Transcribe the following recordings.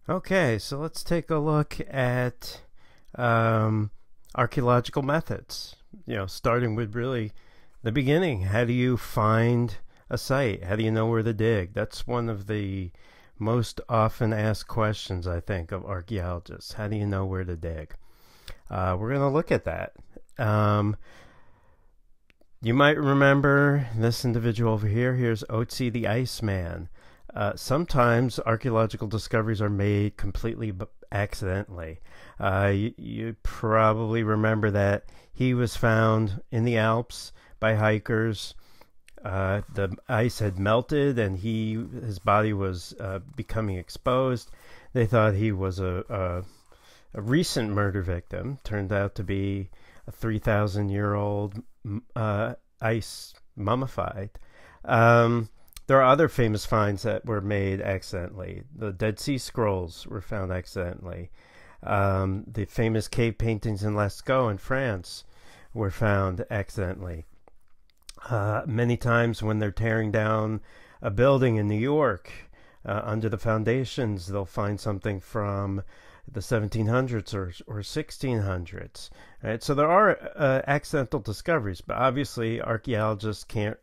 Okay, so let's take a look at archaeological methods. Starting with really the beginning. How do you find a site? How do you know where to dig? That's one of the most often asked questions, I think, of archaeologists. How do you know where to dig? We're going to look at that. You might remember this individual over here. Here's Otzi the Iceman. Sometimes archaeological discoveries are made completely accidentally. You probably remember that he was found in the Alps by hikers. The ice had melted and his body was becoming exposed. They thought he was a recent murder victim. Turned out to be a 3,000-year-old ice mummified. There are other famous finds that were made accidentally. The Dead Sea Scrolls were found accidentally. The famous cave paintings in Lascaux in France were found accidentally. Many times when they're tearing down a building in New York, under the foundations, they'll find something from the 1700s or 1600s. Right? So there are accidental discoveries, but obviously archaeologists can't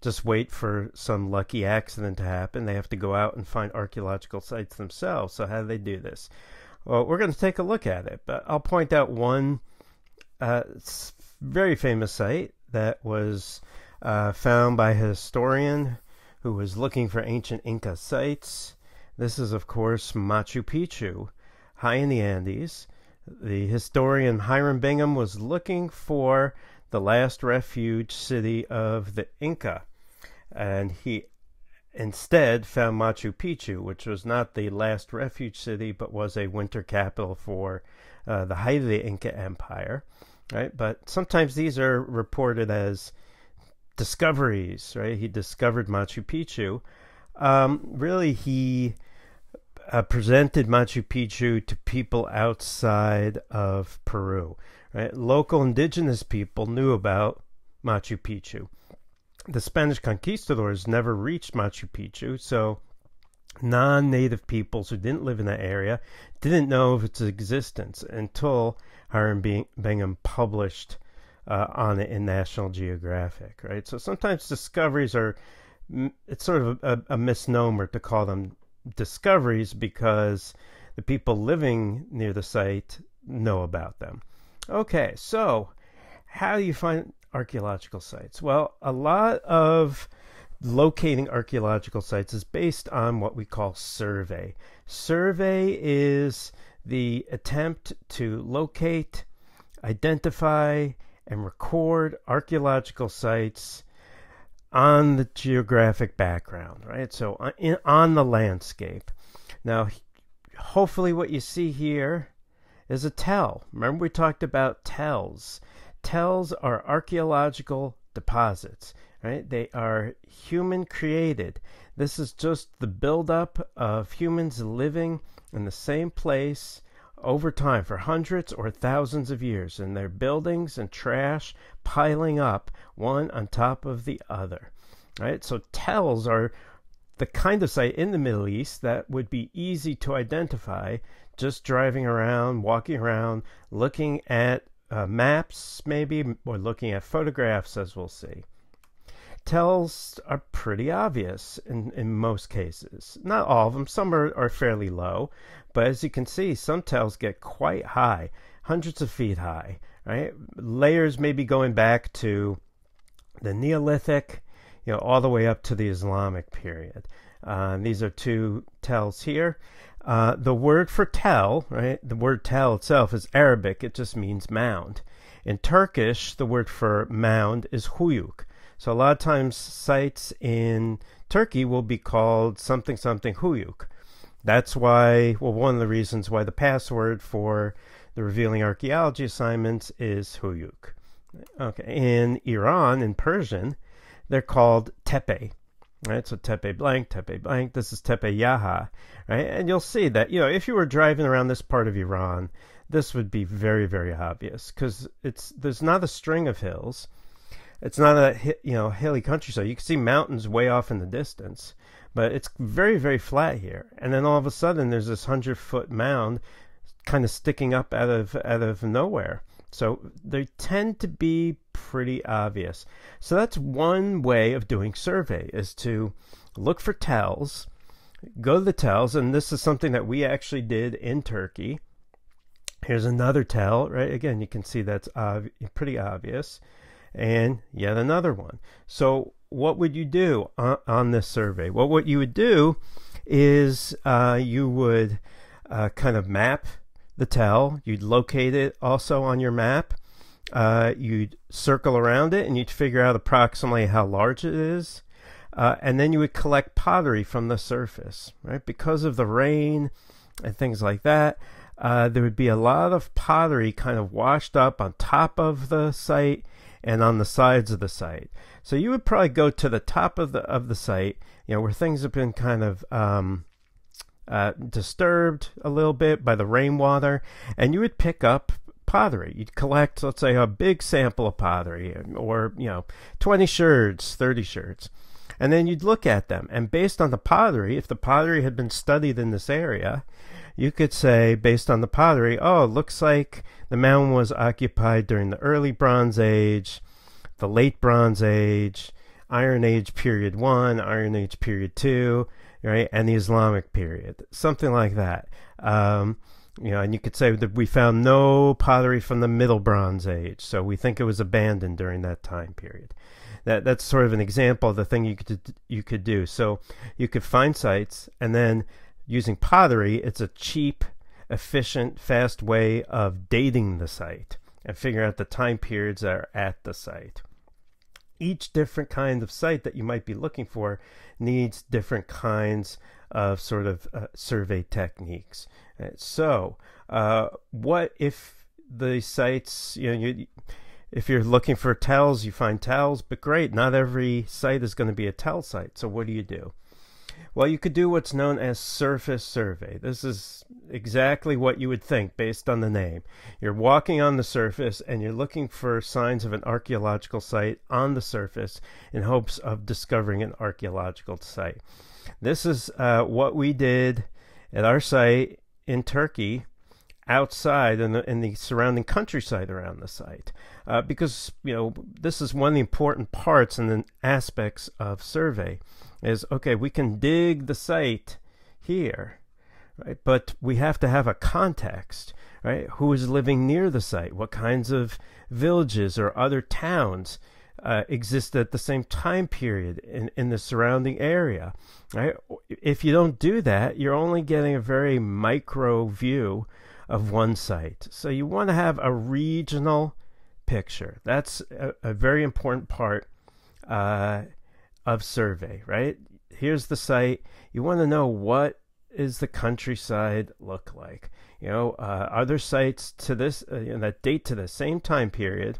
just wait for some lucky accident to happen. They have to go out and find archaeological sites themselves. So how do they do this? Well, we're going to take a look at it, but I'll point out one very famous site that was found by a historian who was looking for ancient Inca sites. This is, of course, Machu Picchu, high in the Andes. The historian Hiram Bingham was looking for the last refuge city of the Inca, and he instead found Machu Picchu, which was not the last refuge city, but was a winter capital for the height of the Inca Empire. Right? But sometimes these are reported as discoveries. Right? He discovered Machu Picchu. Really, he presented Machu Picchu to people outside of Peru. Right? Local indigenous people knew about Machu Picchu. The Spanish conquistadors never reached Machu Picchu, so non-native peoples who didn't live in that area didn't know of its existence until Hiram Bingham published on it in National Geographic. Right? So sometimes discoveries it's sort of a misnomer to call them discoveries because the people living near the site know about them. Okay, so how do you find archaeological sites? Well, a lot of locating archaeological sites is based on what we call survey. Survey is the attempt to locate, identify, and record archaeological sites on the geographic background, right? So on the landscape. Now, hopefully what you see here is a tell. Remember we talked about tells. Tells are archaeological deposits, right? They are human created. This is just the buildup of humans living in the same place over time for hundreds or thousands of years, and their buildings and trash piling up one on top of the other. Right? So tells are the kind of site in the Middle East that would be easy to identify just driving around, walking around, looking at maps maybe, or looking at photographs, as we'll see. Tells are pretty obvious in most cases. Not all of them. Some are fairly low. But as you can see, some tells get quite high, hundreds of feet high. Right? Layers may be going back to the Neolithic, all the way up to the Islamic period. These are two tells here. The word for tell, right? The word tell itself is Arabic. It just means mound. In Turkish, the word for mound is huyuk. So a lot of times sites in Turkey will be called something huyuk. That's why, one of the reasons why the password for the Revealing Archaeology assignments is huyuk. Okay. In Iran, in Persian, they're called tepe. Right? So tepe blank. This is tepe yaha. Right? And you'll see that, if you were driving around this part of Iran, this would be very, very obvious because there's not a string of hills. It's not a hilly countryside. You can see mountains way off in the distance, but it's very, very flat here. And then all of a sudden, there's this 100-foot mound kind of sticking up out of nowhere. So they tend to be pretty obvious. So that's one way of doing survey, is to look for tells, go to the tells, and this is something that we actually did in Turkey. Here's another tell, right? Again, you can see that's pretty obvious. And yet another one. So what would you do on this survey? Well, what you would do is you would kind of map the tell. You'd locate it also on your map. You'd circle around it, and you'd figure out approximately how large it is. And then you would collect pottery from the surface, right? Because of the rain and things like that, there would be a lot of pottery kind of washed up on top of the site and on the sides of the site. So you would probably go to the top of the site, where things have been kind of disturbed a little bit by the rainwater, and you would pick up pottery. You'd collect, let's say, a big sample of pottery, or 20 sherds, 30 sherds, and then you'd look at them. And based on the pottery, if the pottery had been studied in this area, you could say, based on the pottery, oh, it looks like the mound was occupied during the early Bronze Age, the late Bronze Age, Iron Age period 1, Iron Age period 2, right, and the Islamic period, something like that. And you could say that we found no pottery from the Middle Bronze Age, so we think it was abandoned during that time period. That's sort of an example of the thing you could do. So you could find sites, and then using pottery, it's a cheap, efficient, fast way of dating the site and figuring out the time periods that are at the site. Each different kind of site that you might be looking for needs different kinds of sort of survey techniques. So what if the sites, if you're looking for tells, you find tells, but great, not every site is going to be a tell site. So what do you do? Well, you could do what's known as surface survey. This is exactly what you would think based on the name. You're walking on the surface and you're looking for signs of an archaeological site on the surface in hopes of discovering an archaeological site. This is what we did at our site in Turkey, outside in the surrounding countryside around the site, because this is one of the important parts and the aspects of survey. Is, okay, we can dig the site here, right? But we have to have a context, right? Who is living near the site? What kinds of villages or other towns exist at the same time period in the surrounding area, right? If you don't do that, you're only getting a very micro view of one site. So you want to have a regional picture. That's a very important part of survey, right? Here's the site. You want to know, what is the countryside look like? Are there sites to this that date to the same time period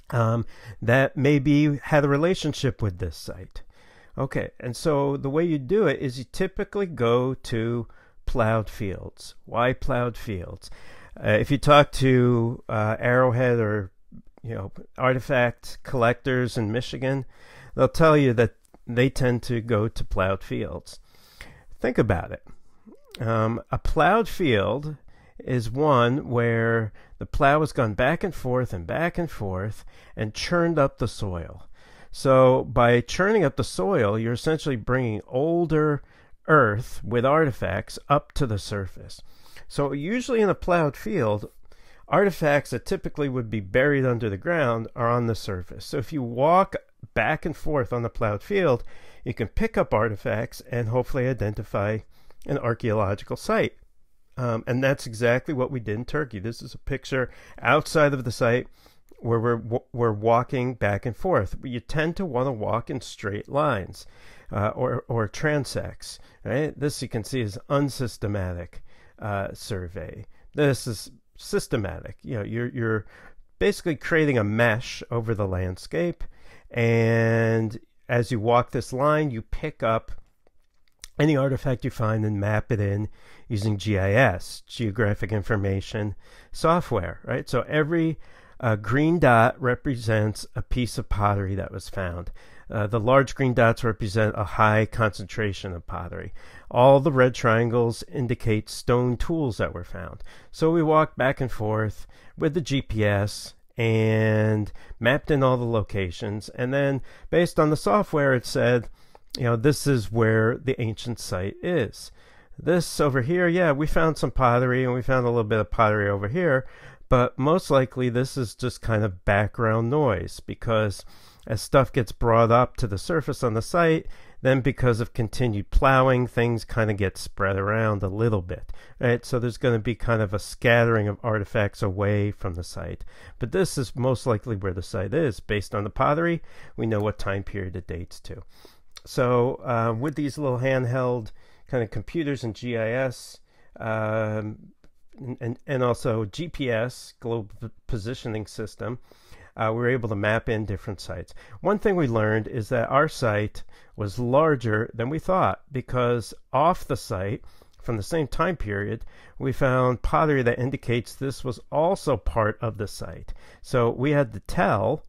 that maybe had a relationship with this site? Okay, and so the way you do it is you typically go to plowed fields. Why plowed fields? If you talk to Arrowhead or artifact collectors in Michigan, they'll tell you that they tend to go to plowed fields. Think about it. A plowed field is one where the plow has gone back and forth and churned up the soil. So by churning up the soil, you're essentially bringing older earth with artifacts up to the surface. So usually in a plowed field, artifacts that typically would be buried under the ground are on the surface. So if you walk back and forth on the plowed field, you can pick up artifacts and hopefully identify an archaeological site. And that's exactly what we did in Turkey. This is a picture outside of the site where we're walking back and forth. You tend to want to walk in straight lines or transects. Right? This you can see is unsystematic survey. This is systematic. You're basically creating a mesh over the landscape, and as you walk this line, you pick up any artifact you find and map it in using GIS, Geographic Information Software, right? So every green dot represents a piece of pottery that was found. The large green dots represent a high concentration of pottery. All the red triangles indicate stone tools that were found. So we walked back and forth with the GPS and mapped in all the locations. And then based on the software, it said, this is where the ancient site is. This over here, yeah, we found some pottery and we found a little bit of pottery over here, but most likely this is just kind of background noise, because as stuff gets brought up to the surface on the site, then because of continued plowing, things kind of get spread around a little bit, right? So there's going to be kind of a scattering of artifacts away from the site. But this is most likely where the site is. Based on the pottery, we know what time period it dates to. So with these little handheld kind of computers and GIS, and also GPS, Global Positioning System, we were able to map in different sites. One thing we learned is that our site was larger than we thought, because off the site, from the same time period, we found pottery that indicates this was also part of the site. So we had the tell,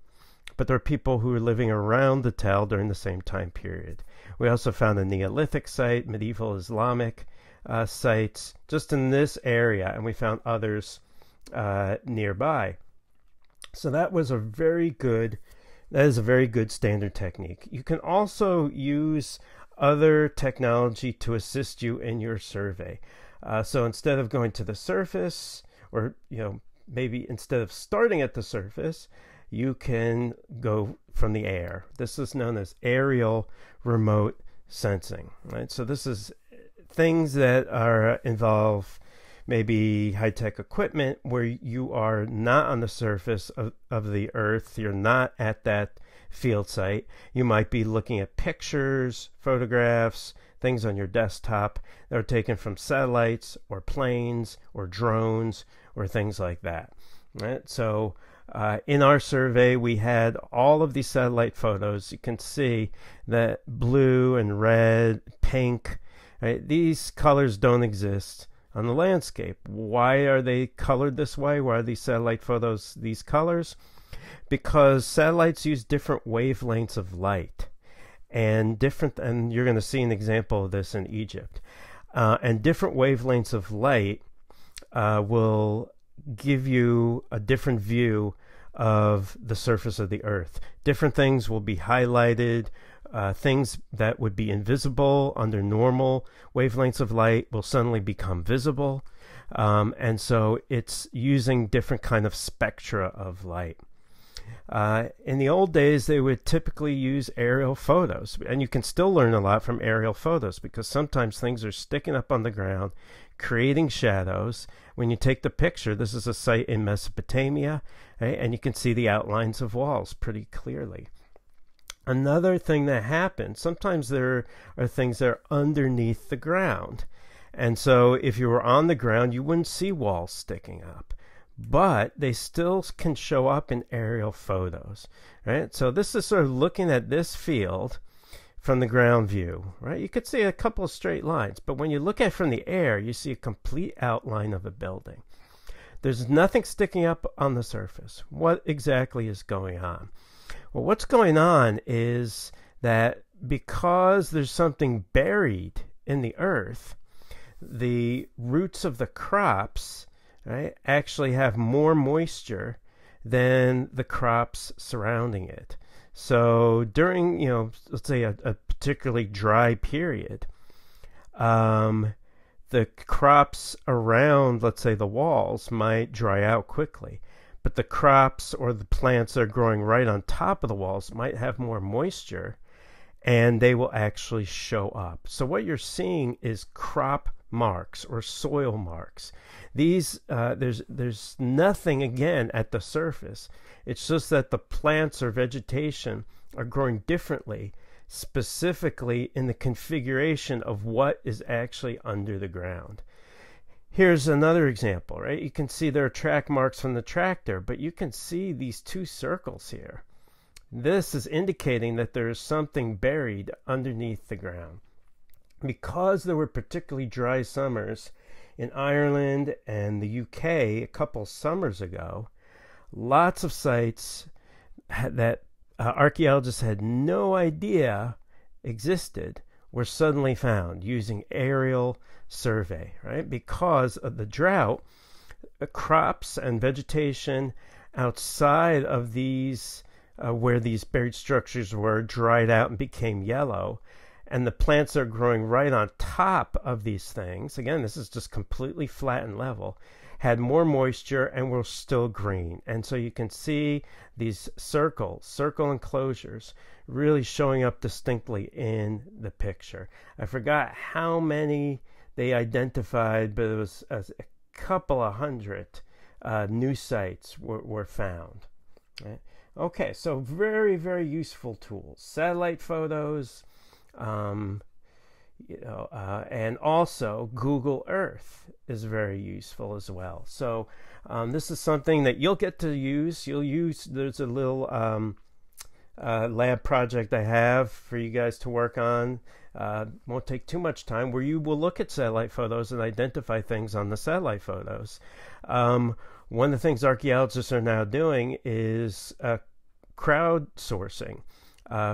but there are people who were living around the tell during the same time period. We also found a Neolithic site, medieval Islamic sites, just in this area, and we found others nearby. So that is a very good standard technique. You can also use other technology to assist you in your survey. So instead of going to the surface, or maybe instead of starting at the surface, you can go from the air. This is known as aerial remote sensing, right? So this is things that involve maybe high-tech equipment where you are not on the surface of the earth. You're not at that field site. You might be looking at pictures, photographs, things on your desktop that are taken from satellites or planes or drones or things like that, right? So in our survey, we had all of these satellite photos. You can see that blue and red, pink, right? These colors don't exist on the landscape. Why are they colored this way? Why are these satellite photos these colors? Because satellites use different wavelengths of light, and you're going to see an example of this in Egypt. And different wavelengths of light will give you a different view of the surface of the earth. Different things will be highlighted. Things that would be invisible under normal wavelengths of light will suddenly become visible. And so it's using different kind of spectra of light. In the old days, they would typically use aerial photos, and you can still learn a lot from aerial photos, because sometimes things are sticking up on the ground, creating shadows. When you take the picture, this is a site in Mesopotamia, right? And you can see the outlines of walls pretty clearly. Another thing that happens, sometimes there are things that are underneath the ground. And so if you were on the ground, you wouldn't see walls sticking up. But they still can show up in aerial photos, right? So this is sort of looking at this field from the ground view, right? You could see a couple of straight lines, but when you look at it from the air, you see a complete outline of a building. There's nothing sticking up on the surface. What exactly is going on? Well, what's going on is that because there's something buried in the earth, the roots of the crops, right, actually have more moisture than the crops surrounding it. So during, let's say a particularly dry period, the crops around, let's say, the walls might dry out quickly. But the crops or the plants that are growing right on top of the walls might have more moisture, and they will actually show up. So what you're seeing is crop marks or soil marks. These there's nothing again at the surface. It's just that the plants or vegetation are growing differently, specifically in the configuration of what is actually under the ground. Here's another example, right? You can see there are track marks from the tractor, but you can see these two circles here. This is indicating that there is something buried underneath the ground. Because there were particularly dry summers in Ireland and the UK a couple summers ago, lots of sites that archaeologists had no idea existed were suddenly found using aerial survey, right? Because of the drought, crops and vegetation outside of these, where these buried structures were, dried out and became yellow. And the plants are growing right on top of these things. Again, this is just completely flat and level. Had more moisture and were still green. And so you can see these circle enclosures really showing up distinctly in the picture. I forgot how many they identified, but it was a couple of hundred new sites were found. Right? Okay, so very, very useful tools. Satellite photos, and also Google Earth is very useful as well. So this is something that you'll get to use. There's a little lab project I have for you guys to work on. Won't take too much time, where you will look at satellite photos and identify things on the satellite photos. One of the things archaeologists are now doing is crowdsourcing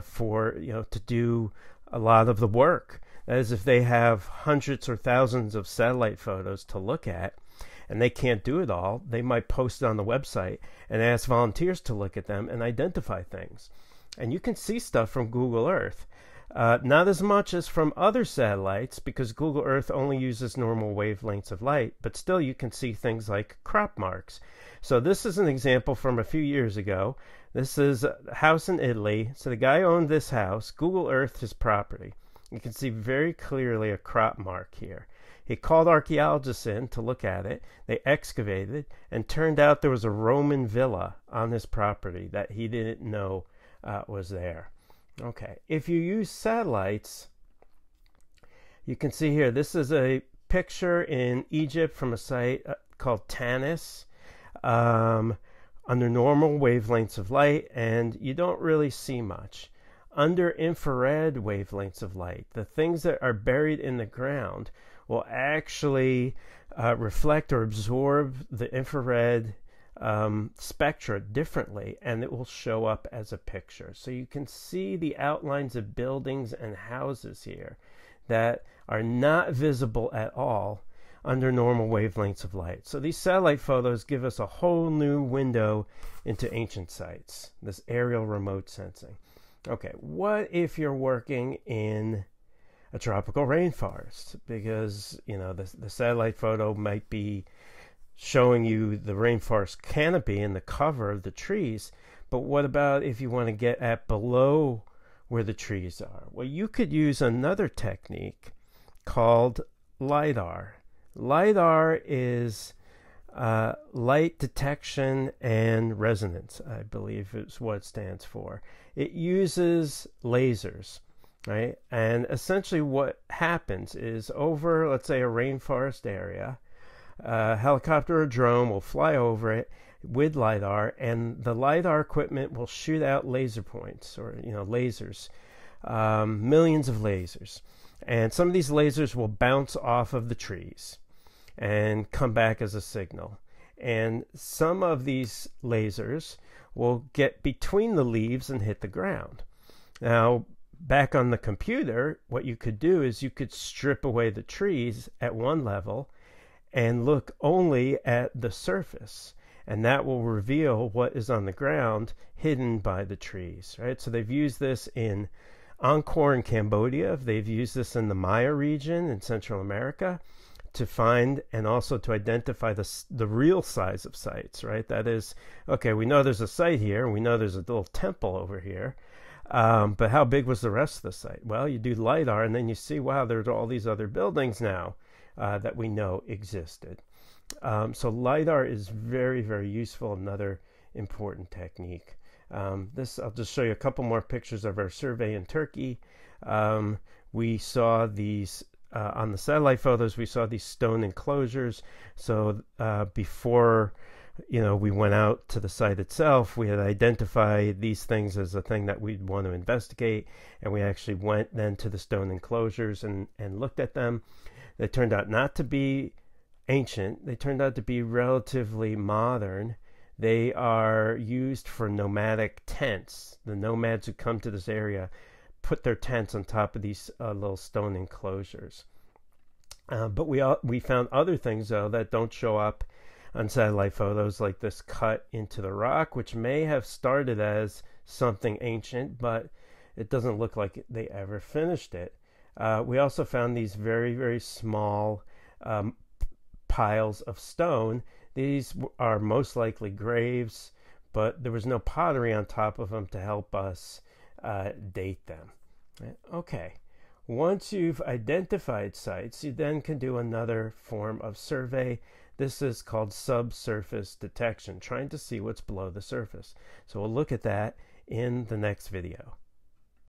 for to do a lot of the work. That is, if they have hundreds or thousands of satellite photos to look at and they can't do it all, they might post it on the website and ask volunteers to look at them and identify things. And you can see stuff from Google Earth. Not as much as from other satellites, because Google Earth only uses normal wavelengths of light, but still you can see things like crop marks. So this is an example from a few years ago. This is a house in Italy. So the guy owned this house. Google Earthed his property. You can see very clearly a crop mark here. He called archaeologists in to look at it. They excavated, and turned out there was a Roman villa on his property that he didn't know was there. Okay, if you use satellites, you can see here, this is a picture in Egypt from a site called Tanis, under normal wavelengths of light, and you don't really see much. Under infrared wavelengths of light, the things that are buried in the ground will actually reflect or absorb the infrared spectra differently, and it will show up as a picture. So you can see the outlines of buildings and houses here that are not visible at all under normal wavelengths of light. So these satellite photos give us a whole new window into ancient sites, this aerial remote sensing. Okay, what if you're working in a tropical rainforest? Because, the satellite photo might be showing you the rainforest canopy and the cover of the trees, but what about if you want to get at below where the trees are? Well, you could use another technique called LiDAR. LiDAR is light detection and resonance, I believe is what it stands for. It uses lasers, right? And essentially what happens is, over, let's say, a rainforest area, a helicopter or drone will fly over it with LiDAR, and the LiDAR equipment will shoot out laser points, or lasers, millions of lasers. And some of these lasers will bounce off of the trees and come back as a signal. And some of these lasers will get between the leaves and hit the ground. Now, back on the computer, what you could do is you could strip away the trees at one level and look only at the surface, and that will reveal what is on the ground hidden by the trees, right? So they've used this in Angkor in Cambodia. They've used this in the Maya region in Central America to find and also to identify the real size of sites, right? That is, okay, we know there's a site here, and we know there's a little temple over here, but how big was the rest of the site? Well, you do LiDAR, and then you see, wow, there's all these other buildings now that we know existed. So LiDAR is very, very useful, another important technique. I'll just show you a couple more pictures of our survey in Turkey. We saw these, on the satellite photos, we saw these stone enclosures. So before we went out to the site itself, we had identified these things as a thing that we'd want to investigate, and we actually went then to the stone enclosures and looked at them. They turned out not to be ancient. They turned out to be relatively modern. They are used for nomadic tents. The nomads who come to this area put their tents on top of these little stone enclosures. But we found other things, though, that don't show up on satellite photos, like this cut into the rock, which may have started as something ancient, but it doesn't look like they ever finished it. We also found these very, very small piles of stone. These are most likely graves, but there was no pottery on top of them to help us date them. Okay. Once you've identified sites, you then can do another form of survey. This is called subsurface detection, trying to see what's below the surface. So we'll look at that in the next video.